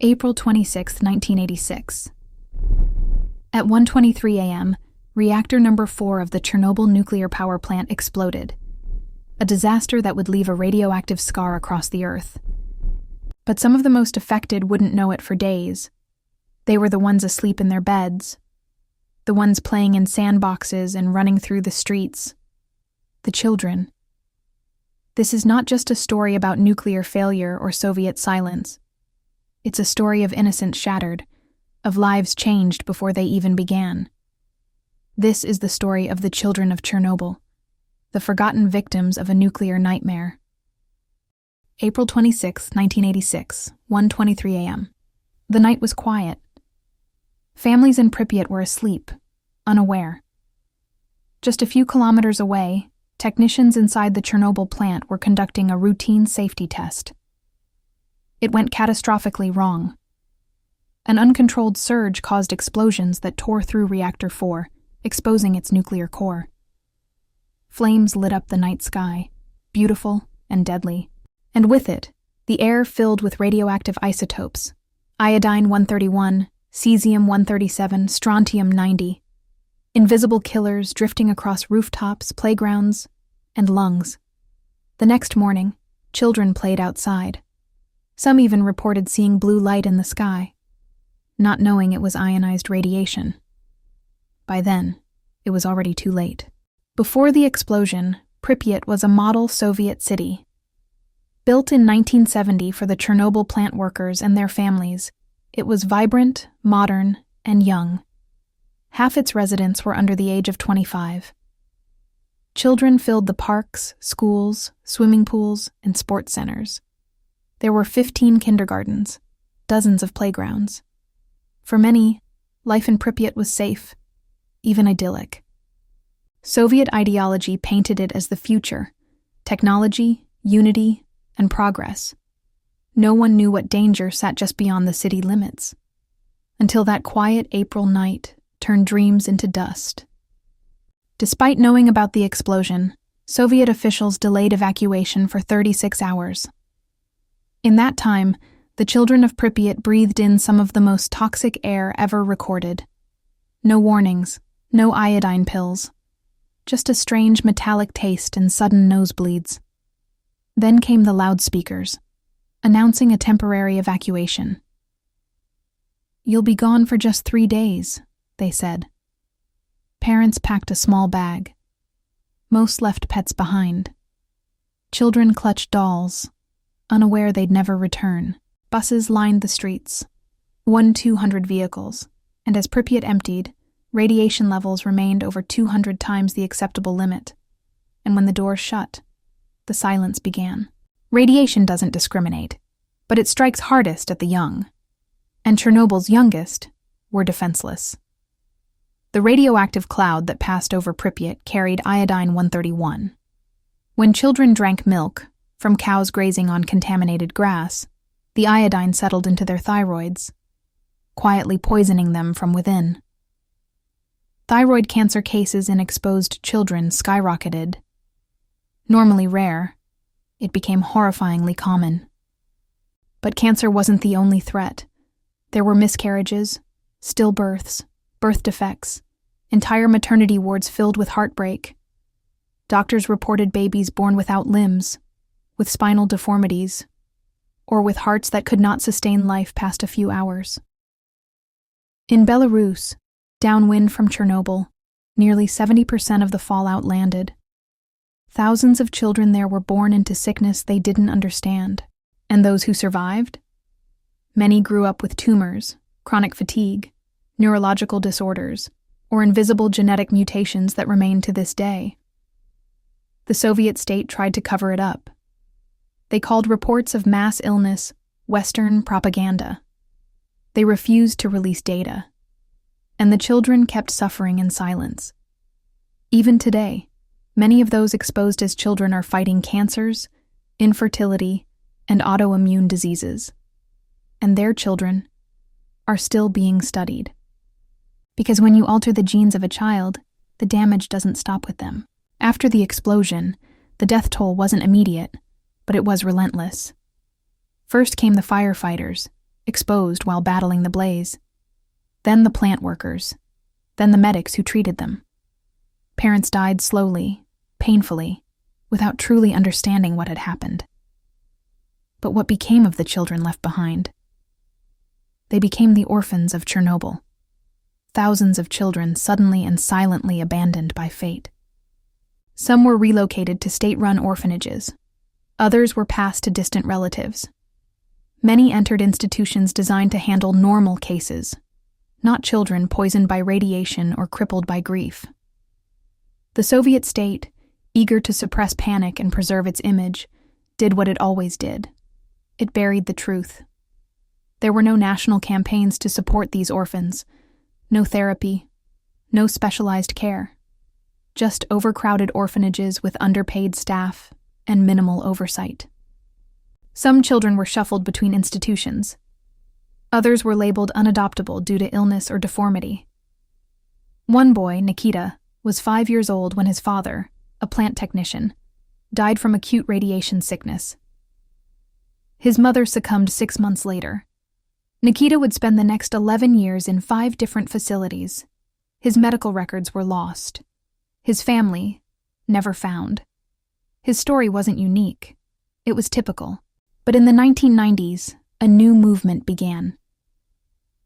April 26, 1986. At 1:23 a.m., reactor number 4 of the Chernobyl nuclear power plant exploded, a disaster that would leave a radioactive scar across the Earth. But some of the most affected wouldn't know it for days. They were the ones asleep in their beds, the ones playing in sandboxes and running through the streets, the children. This is not just a story about nuclear failure or Soviet silence. It's a story of innocence shattered, of lives changed before they even began. This is the story of the children of Chernobyl, the forgotten victims of a nuclear nightmare. April 26, 1986, 1:23 a.m. The night was quiet. Families in Pripyat were asleep, unaware. Just a few kilometers away, technicians inside the Chernobyl plant were conducting a routine safety test. It went catastrophically wrong. An uncontrolled surge caused explosions that tore through Reactor 4, exposing its nuclear core. Flames lit up the night sky, beautiful and deadly, and with it, the air filled with radioactive isotopes, iodine-131, cesium-137, strontium-90, invisible killers drifting across rooftops, playgrounds, and lungs. The next morning, children played outside. Some even reported seeing blue light in the sky, not knowing it was ionized radiation. By then, it was already too late. Before the explosion, Pripyat was a model Soviet city. Built in 1970 for the Chernobyl plant workers and their families, it was vibrant, modern, and young. Half its residents were under the age of 25. Children filled the parks, schools, swimming pools, and sports centers. There were 15 kindergartens, dozens of playgrounds. For many, life in Pripyat was safe, even idyllic. Soviet ideology painted it as the future: technology, unity, and progress. No one knew what danger sat just beyond the city limits, until that quiet April night turned dreams into dust. Despite knowing about the explosion, Soviet officials delayed evacuation for 36 hours. In that time, the children of Pripyat breathed in some of the most toxic air ever recorded. No warnings, no iodine pills, just a strange metallic taste and sudden nosebleeds. Then came the loudspeakers, announcing a temporary evacuation. "You'll be gone for just 3 days," they said. Parents packed a small bag. Most left pets behind. Children clutched dolls, unaware they'd never return. Buses lined the streets, 200 vehicles, and as Pripyat emptied, radiation levels remained over 200 times the acceptable limit. And when the doors shut, the silence began. Radiation doesn't discriminate, but it strikes hardest at the young. And Chernobyl's youngest were defenseless. The radioactive cloud that passed over Pripyat carried iodine-131. When children drank milk, from cows grazing on contaminated grass, the iodine settled into their thyroids, quietly poisoning them from within. Thyroid cancer cases in exposed children skyrocketed. Normally rare, it became horrifyingly common. But cancer wasn't the only threat. There were miscarriages, stillbirths, birth defects, entire maternity wards filled with heartbreak. Doctors reported babies born without limbs, with spinal deformities, or with hearts that could not sustain life past a few hours. In Belarus, downwind from Chernobyl, nearly 70% of the fallout landed. Thousands of children there were born into sickness they didn't understand. And those who survived? Many grew up with tumors, chronic fatigue, neurological disorders, or invisible genetic mutations that remain to this day. The Soviet state tried to cover it up. They called reports of mass illness Western propaganda. They refused to release data, and the children kept suffering in silence. Even today, many of those exposed as children are fighting cancers, infertility, and autoimmune diseases, and their children are still being studied. Because when you alter the genes of a child, the damage doesn't stop with them. After the explosion, the death toll wasn't immediate, but it was relentless. First came the firefighters, exposed while battling the blaze. Then the plant workers. Then the medics who treated them. Parents died slowly, painfully, without truly understanding what had happened. But what became of the children left behind? They became the orphans of Chernobyl. Thousands of children suddenly and silently abandoned by fate. Some were relocated to state-run orphanages. Others were passed to distant relatives. Many entered institutions designed to handle normal cases, not children poisoned by radiation or crippled by grief. The Soviet state, eager to suppress panic and preserve its image, did what it always did. It buried the truth. There were no national campaigns to support these orphans, no therapy, no specialized care. Just overcrowded orphanages with underpaid staff and minimal oversight. Some children were shuffled between institutions. Others were labeled unadoptable due to illness or deformity. One boy, Nikita, was 5 years old when his father, a plant technician, died from acute radiation sickness. His mother succumbed 6 months later. Nikita would spend the next 11 years in 5 different facilities. His medical records were lost. His family, never found. His story wasn't unique. It was typical. But in the 1990s, a new movement began.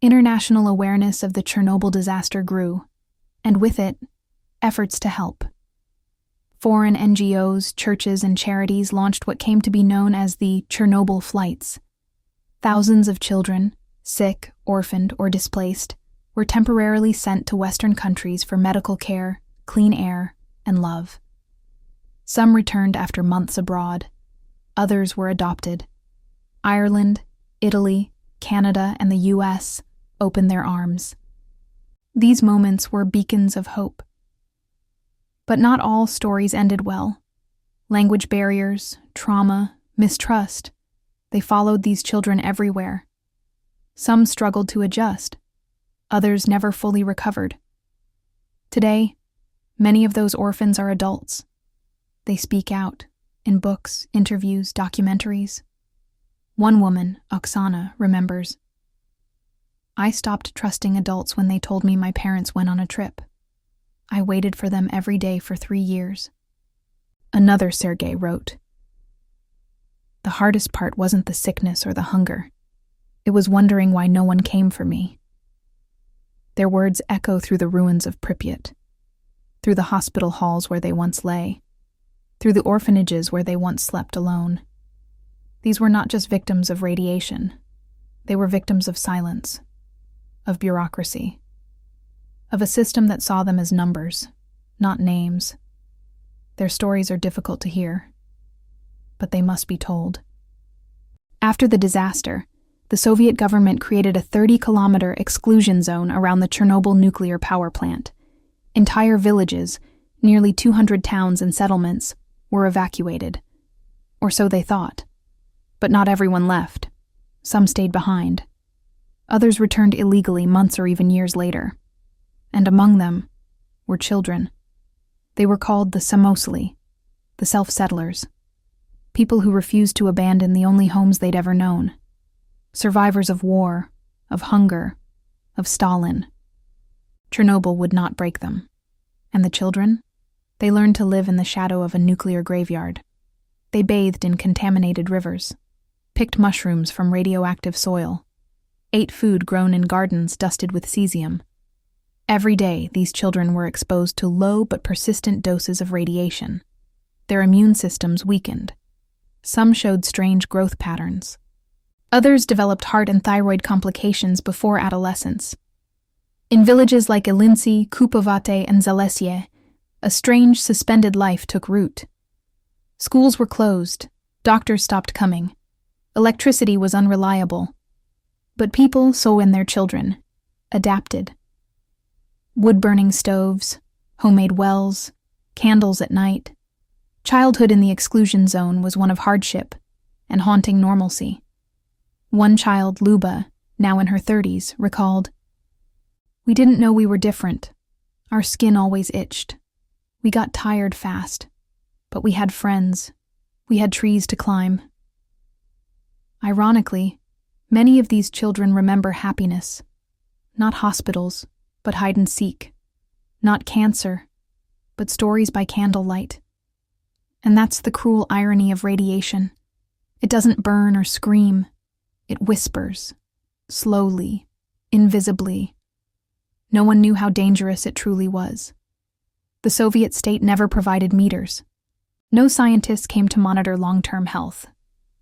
International awareness of the Chernobyl disaster grew, and with it, efforts to help. Foreign NGOs, churches, and charities launched what came to be known as the Chernobyl flights. Thousands of children, sick, orphaned, or displaced, were temporarily sent to Western countries for medical care, clean air, and love. Some returned after months abroad. Others were adopted. Ireland, Italy, Canada, and the US opened their arms. These moments were beacons of hope. But not all stories ended well. Language barriers, trauma, mistrust, they followed these children everywhere. Some struggled to adjust. Others never fully recovered. Today, many of those orphans are adults. They speak out in books, interviews, documentaries. One woman, Oksana, remembers, "I stopped trusting adults when they told me my parents went on a trip. I waited for them every day for 3 years." Another Sergei wrote, "The hardest part wasn't the sickness or the hunger. It was wondering why no one came for me." Their words echo through the ruins of Pripyat, through the hospital halls where they once lay, through the orphanages where they once slept alone. These were not just victims of radiation. They were victims of silence, of bureaucracy, of a system that saw them as numbers, not names. Their stories are difficult to hear, but they must be told. After the disaster, the Soviet government created a 30-kilometer exclusion zone around the Chernobyl nuclear power plant. Entire villages, nearly 200 towns and settlements, were evacuated. Or so they thought. But not everyone left. Some stayed behind. Others returned illegally months or even years later. And among them were children. They were called the Samosli, the self-settlers, people who refused to abandon the only homes they'd ever known. Survivors of war, of hunger, of Stalin. Chernobyl would not break them. And the children? They learned to live in the shadow of a nuclear graveyard. They bathed in contaminated rivers, picked mushrooms from radioactive soil, ate food grown in gardens dusted with cesium. Every day, these children were exposed to low but persistent doses of radiation. Their immune systems weakened. Some showed strange growth patterns. Others developed heart and thyroid complications before adolescence. In villages like Ilinci, Kupovate, and Zalesye, a strange, suspended life took root. Schools were closed, doctors stopped coming, electricity was unreliable. But people, so and their children, adapted. Wood-burning stoves, homemade wells, candles at night. Childhood in the exclusion zone was one of hardship and haunting normalcy. One child, Luba, now in her 30s, recalled, "We didn't know we were different. Our skin always itched. We got tired fast, but we had friends. We had trees to climb." Ironically, Many of these children remember happiness, not hospitals, but hide and seek, not cancer, but stories by candlelight. And that's the cruel irony of radiation. It doesn't burn or scream. It whispers, slowly, invisibly. No one knew how dangerous it truly was. The Soviet state never provided meters. No scientists came to monitor long-term health,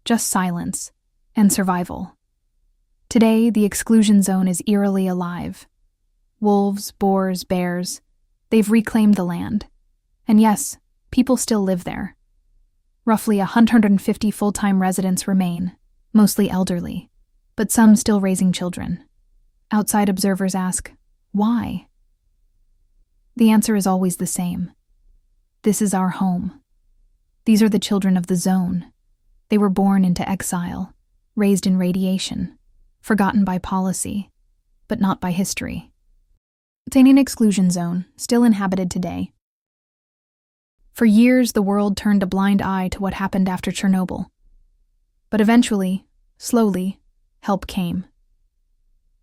just silence and survival. Today, the exclusion zone is eerily alive. Wolves, boars, bears, they've reclaimed the land. And yes, people still live there. Roughly 150 full-time residents remain, mostly elderly, but some still raising children. Outside observers ask, why? The answer is always the same. This is our home. These are the children of the zone. They were born into exile, raised in radiation, forgotten by policy, but not by history. It's an exclusion zone, still inhabited today. For years, the world turned a blind eye to what happened after Chernobyl. But eventually, slowly, help came.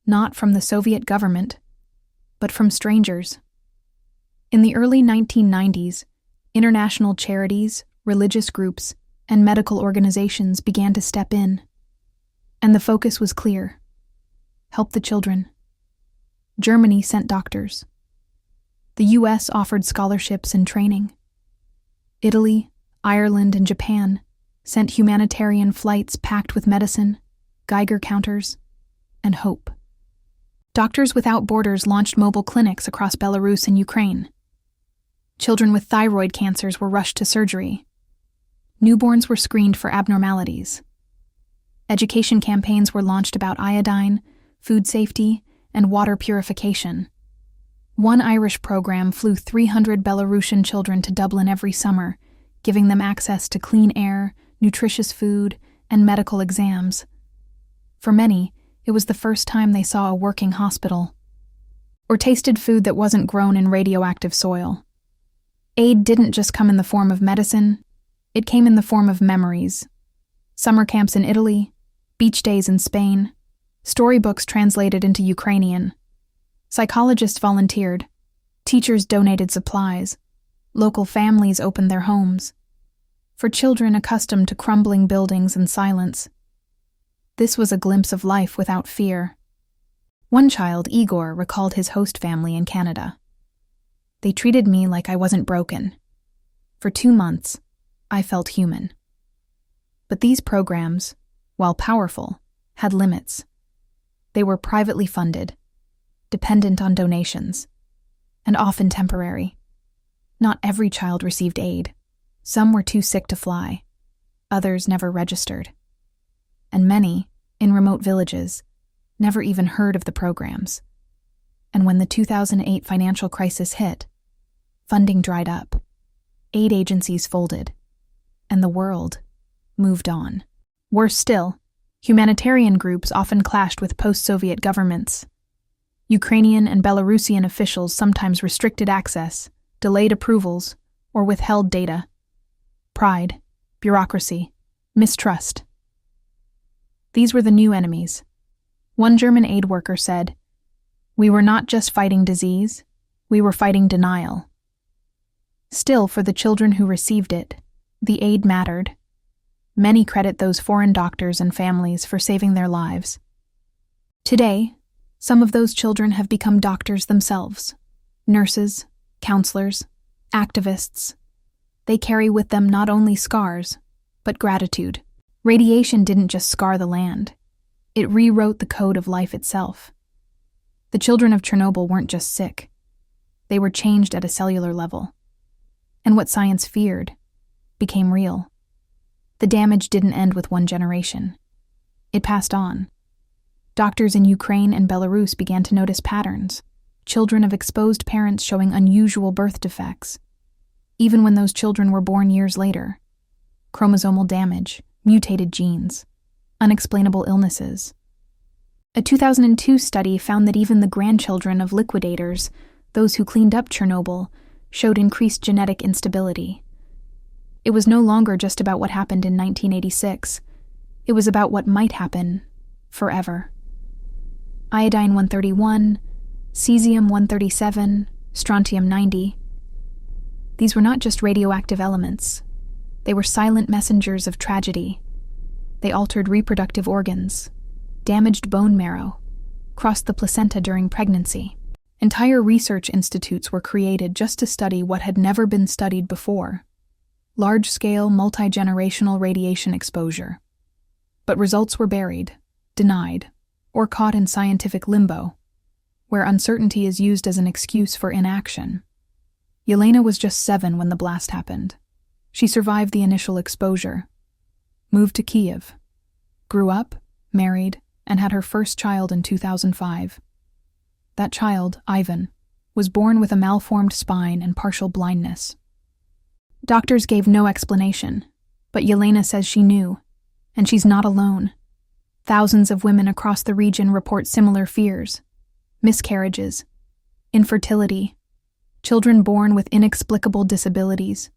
Not from the Soviet government, but from strangers. In the early 1990s, international charities, religious groups, and medical organizations began to step in. And the focus was clear: help the children. Germany sent doctors. The US offered scholarships and training. Italy, Ireland, and Japan sent humanitarian flights packed with medicine, Geiger counters, and hope. Doctors Without Borders launched mobile clinics across Belarus and Ukraine. Children with thyroid cancers were rushed to surgery. Newborns were screened for abnormalities. Education campaigns were launched about iodine, food safety, and water purification. One Irish program flew 300 Belarusian children to Dublin every summer, giving them access to clean air, nutritious food, and medical exams. For many, it was the first time they saw a working hospital, or tasted food that wasn't grown in radioactive soil. Aid didn't just come in the form of medicine, it came in the form of memories. Summer camps in Italy, beach days in Spain, storybooks translated into Ukrainian. Psychologists volunteered, teachers donated supplies, local families opened their homes. For children accustomed to crumbling buildings and silence, this was a glimpse of life without fear. One child, Igor, recalled his host family in Canada. They treated me like I wasn't broken. For 2 months, I felt human. But these programs, while powerful, had limits. They were privately funded, dependent on donations, and often temporary. Not every child received aid. Some were too sick to fly. Others never registered. And many, in remote villages, never even heard of the programs. And when the 2008 financial crisis hit, funding dried up, aid agencies folded, and the world moved on. Worse still, humanitarian groups often clashed with post-Soviet governments. Ukrainian and Belarusian officials sometimes restricted access, delayed approvals, or withheld data. Pride, bureaucracy, mistrust. These were the new enemies. One German aid worker said, "We were not just fighting disease, we were fighting denial." Still, for the children who received it, the aid mattered. Many credit those foreign doctors and families for saving their lives. Today, some of those children have become doctors themselves, nurses, counselors, activists. They carry with them not only scars, but gratitude. Radiation didn't just scar the land. It rewrote the code of life itself. The children of Chernobyl weren't just sick. They were changed at a cellular level. And what science feared became real. The damage didn't end with one generation. It passed on. Doctors in Ukraine and Belarus began to notice patterns, children of exposed parents showing unusual birth defects, even when those children were born years later. Chromosomal damage, mutated genes, unexplainable illnesses. A 2002 study found that even the grandchildren of liquidators, those who cleaned up Chernobyl, showed increased genetic instability. It was no longer just about what happened in 1986. It was about what might happen forever. Iodine-131, cesium-137, strontium-90. These were not just radioactive elements. They were silent messengers of tragedy. They altered reproductive organs, damaged bone marrow, crossed the placenta during pregnancy. Entire research institutes were created just to study what had never been studied before: large-scale, multi-generational radiation exposure. But results were buried, denied, or caught in scientific limbo, where uncertainty is used as an excuse for inaction. Yelena was just 7 when the blast happened. She survived the initial exposure, moved to Kyiv, grew up, married, and had her first child in 2005. That child, Ivan, was born with a malformed spine and partial blindness. Doctors gave no explanation, but Yelena says she knew, and she's not alone. Thousands of women across the region report similar fears: miscarriages, infertility, children born with inexplicable disabilities,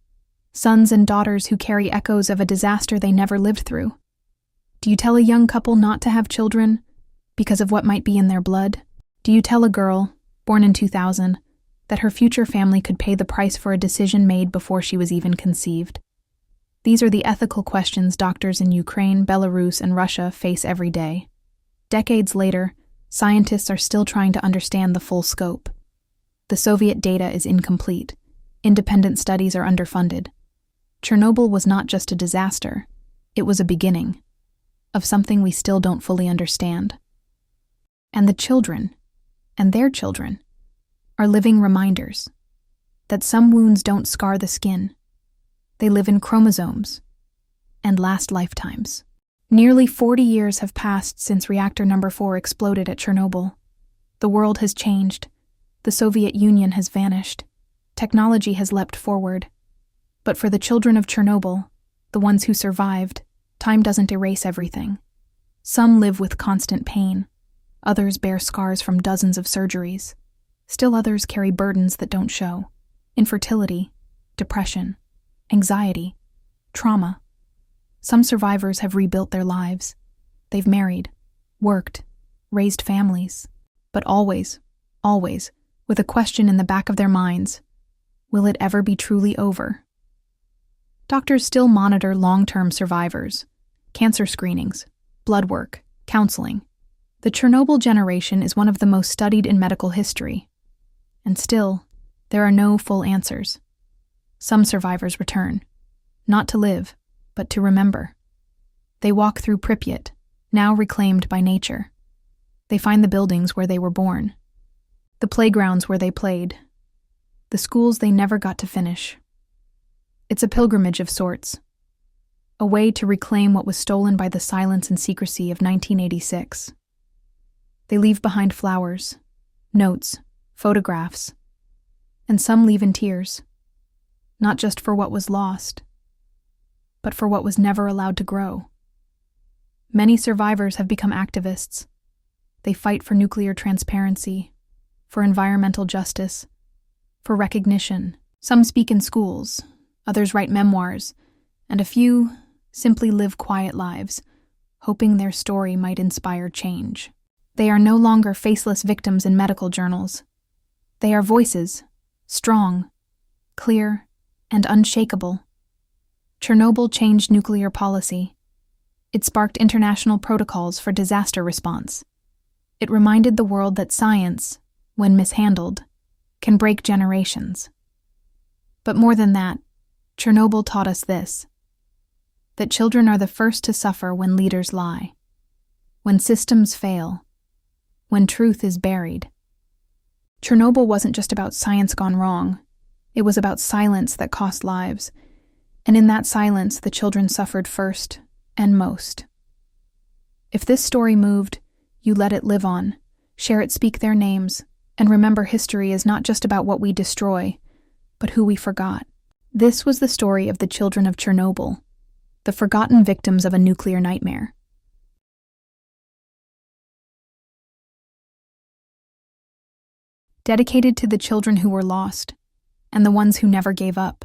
sons and daughters who carry echoes of a disaster they never lived through. Do you tell a young couple not to have children because of what might be in their blood? Do you tell a girl, born in 2000, that her future family could pay the price for a decision made before she was even conceived? These are the ethical questions doctors in Ukraine, Belarus, and Russia face every day. Decades later, scientists are still trying to understand the full scope. The Soviet data is incomplete. Independent studies are underfunded. Chernobyl was not just a disaster, it was a beginning of something we still don't fully understand. And the children, and their children, are living reminders that some wounds don't scar the skin. They live in chromosomes and last lifetimes. Nearly 40 years have passed since reactor number 4 exploded at Chernobyl. The world has changed. The Soviet Union has vanished. Technology has leapt forward. But for the children of Chernobyl, the ones who survived, time doesn't erase everything. Some live with constant pain. Others bear scars from dozens of surgeries. Still others carry burdens that don't show: infertility, depression, anxiety, trauma. Some survivors have rebuilt their lives. They've married, worked, raised families, but always, with a question in the back of their minds: will it ever be truly over? Doctors still monitor long-term survivors, cancer screenings, blood work, counseling. The Chernobyl generation is one of the most studied in medical history. And still, there are no full answers. Some survivors return, not to live, but to remember. They walk through Pripyat, now reclaimed by nature. They find the buildings where they were born, the playgrounds where they played, the schools they never got to finish. It's a pilgrimage of sorts, a way to reclaim what was stolen by the silence and secrecy of 1986. They leave behind flowers, notes, photographs, and some leave in tears, not just for what was lost, but for what was never allowed to grow. Many survivors have become activists. They fight for nuclear transparency, for environmental justice, for recognition. Some speak in schools, others write memoirs, and a few simply live quiet lives, hoping their story might inspire change. They are no longer faceless victims in medical journals. They are voices, strong, clear, and unshakable. Chernobyl changed nuclear policy. It sparked international protocols for disaster response. It reminded the world that science, when mishandled, can break generations. But more than that, Chernobyl taught us this: that children are the first to suffer when leaders lie, when systems fail, when truth is buried. Chernobyl wasn't just about science gone wrong. It was about silence that cost lives. And in that silence, the children suffered first and most. If this story moved, you let it live on, share it, speak their names, and remember history is not just about what we destroy, but who we forgot. This was the story of the children of Chernobyl, the forgotten victims of a nuclear nightmare. Dedicated to the children who were lost, and the ones who never gave up.